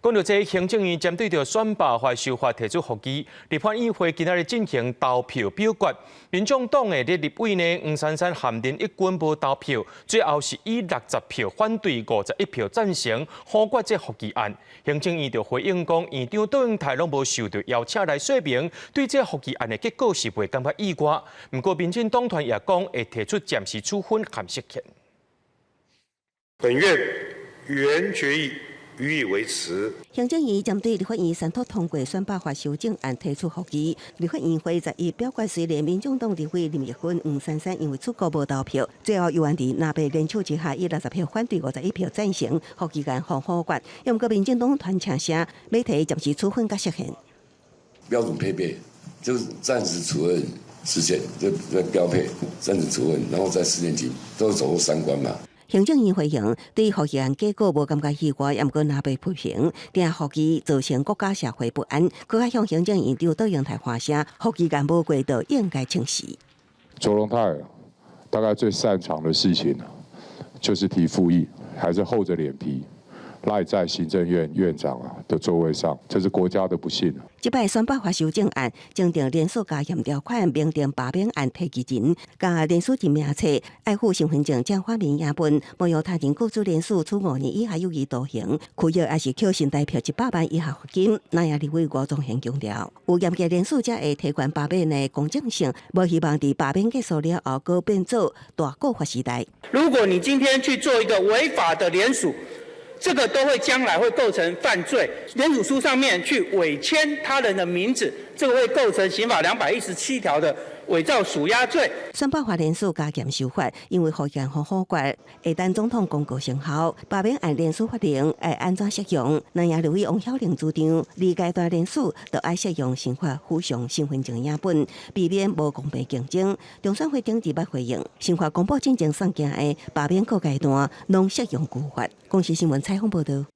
讲到这，行政院针对着选罢法修法提出复议，立法院会今仔日进行投票表决。民众党的立委呢，黄珊珊含连一军无投票，最后是以60票反对51票赞成，否决这复议案。行政院就回应讲，院长窦永泰拢无受到邀请来说明，对这复议案的结果是袂感觉意外。不过，民进党团也讲会提出暂时处分含释权。本院原决议予以维持。行政院针对立法院三读通过选罢法修正案提出复议，立法院会11表决虽然民众党立委林奕芬、黄珊珊因为出国无投票，最后由原伫拿被联署之下以60票反对51票赞成，复议案予否决。要毋过民进党团请声要提暂时处分甲释宪。标准配备就是暂时处分释宪，这标配暂时处分，然后再4年级都走入3关嘛。行政院回应，对于复议案结果无感觉意外，也毋过拿被批评，定复议造成国家社会不安，更加向行政院长窦永泰发声，复议案无过就应该请辞。卓荣泰大概最擅长的事情就是提复议，还是厚着脸皮赖在行政院院长的座位上，这是国家的不幸。这摆选罢法修正案将定连锁加严条款，明定罢免案提起人，加连署人名册、爱护身份证将发明影本，没有他人雇主连署处5年以下有期徒刑，拘役还是扣薪代票100万以下罚金。那也立委吴宗宪强调，有严格连署才会提悬罢免的公正性，无希望在罢免结束了后，改变做大告发时代。如果你今天去做一个违法的联署，这个都会将来会构成犯罪。联署书上面去伪签他人的名字，这个会构成刑法217条的伪造属押罪。选罢法连署加严修法，因为复议案否决，会等总统公告生效，罢免案连署法令会安怎适用？南亚立委王晓玲主张，二阶段连署就要适用刑法附上身份证影本，避免无公平竞争。中选会顶2捌回应，刑法公布进前送件的罢免各阶段拢适用旧法。公视新闻采访报道。